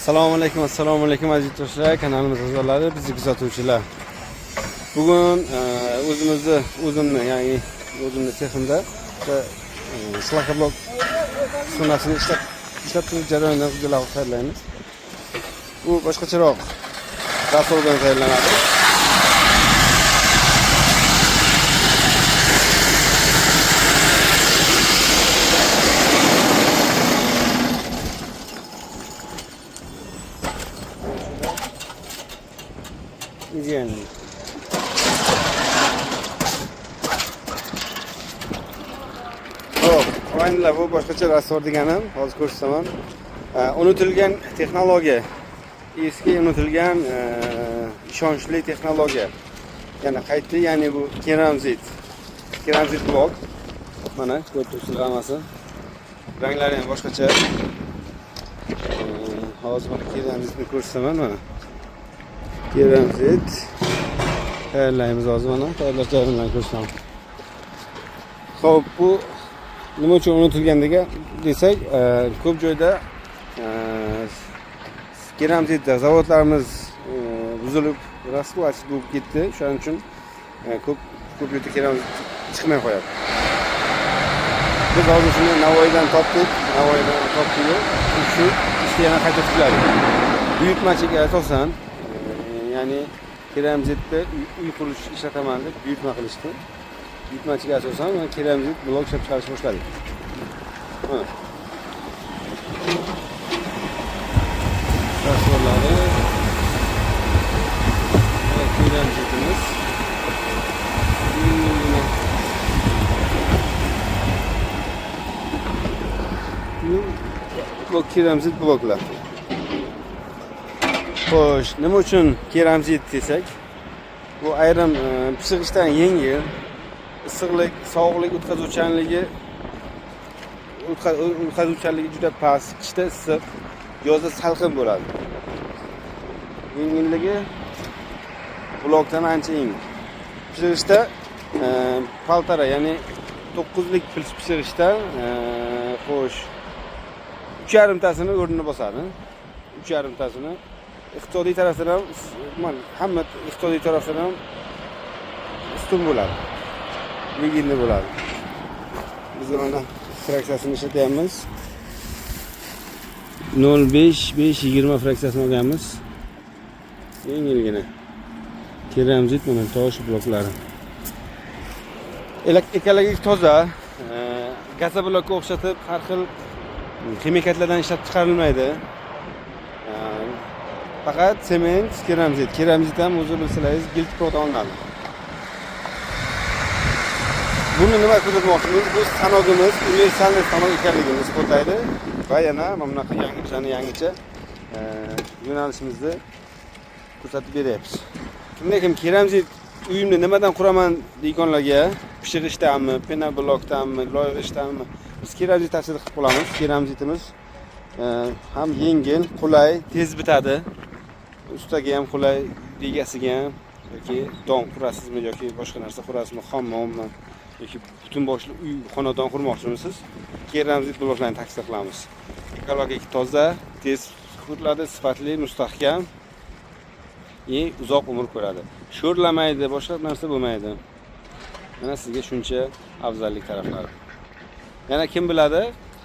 Assalomu alaykum aziz do'stlar, kanalimiz a'zolari, bizni kuzatuvchilar. Bugun o'zimni teximda shlakablok uskunasini ishlab turish jarayonidan sizlarga tayyorlaymiz. Bu boshqacharoq rasoldan tayyorlanadi. İzleyenler. Aynılar bu boshqacha rastor deganim, hozir ko'rsataman. Unutilgan texnologiya, eski unutilgan ishonchli texnologiya. Yana qaytdi, ya'ni bu keramzit blok. Mana ko'rib turibsizlar hammasi. Ranglari ham boshqacha. Hozir mana keramzitni ko'rsataman mana. Keramzit tayyorlaymiz hozir mana tayyorlash jarayonidan ko'rsataman. Xo'p, bu nima uchun unutilgan desak, ko'p joyda keramzit zavodlarimiz buzilib, raskvasiya bo'lib ketdi. Shuning uchun ko'p yerda keramzit chiqmay qo'yadi. Biz hozir shuni Navoiydan topdik. Shu ishni yana qayta tikladi. Buyurtmachiga asosan ya'ni keramzitni uy qurish ishlataman deb buyurtma qilishdi. Buyurtmachiga asosan keramzit blok ishlab chiqarish boshladik. Rasolari keramzitimiz bu keramzit bloklar. Xo'sh, nima uchun keramzit desak, bu ayrim pishirishdan yengil, issiqlik, sovuqlik o'tkazuvchanligi juda past, qishda issiq, yozda salqin bo'ladi. Yengilligi blokdan ancha yengil. Pishirishda paltara, ya'ni 9lik pishirishda xo'sh 3,5 tasini o'rnini bosadi. 3,5 tasini iqtisodiy tarafdan ham, hamma iqtisodiy tarafdan ham ustun bo'ladi. Yengil bo'ladi. Biz mana fraksiyasini ishlatyapmiz. 0,5-5,20 fraksiyasini olganmiz. Yengilgina. Keramzit mana tosh bloklari. Ekologik toza, gaza blokka o'xshatib har xil ximikatlardan ishlab chiqarilmaydi. Faqat sement, keramzit ham o'zi bilsangiz gilt prodan olinadi. Buni nima ko'rsatmoqchimiz? Bu stanogimiz universalniy stanok ekanligini isbotlaydi va yana mana bunaqa yangicha yo'nalishimizni ko'rsatib beryapmiz. Lekin keramzit uyimni nimadan quraman deganlarga, pishirishdanmi, penoblokdanmi, loyirishdanmi, biz keramzit tavsiya qilib qolamiz. Keramzitimiz ham yengil, qulay, tez bitadi. Ustaga ham qulay, egasiga ham yoki don qurasizmi yoki boshqa narsa qurasizmi, hammommi yoki butun boshli uy, xonadon qurmoqchimisiz? Keramzit bloklarni tavsiya qilamiz. Ekologik toza, tez quriladi, sifatli, mustahkam, uzoq umr ko'radi. Sho'rlamaydi, boshqa narsa bo'lmaydi. Mana sizga shuncha afzallik taraflari. Yana kim biladi,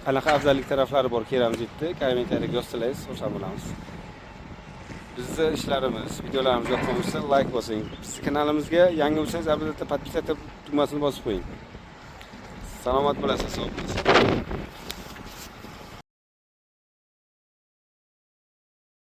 qanaqa afzallik taraflari bor keramzitni? Kommentariyga yozsangiz, xursand bo'lamiz. Bizning ishlarimiz, videolarimiz yoqqan bo'lsa, like bosing. Bizning kanalimizga yangi bo'lsangiz, albatta podpisatsiya tugmasini bosib qo'ying. Salomat bo'lasiz, sog' bo'ling.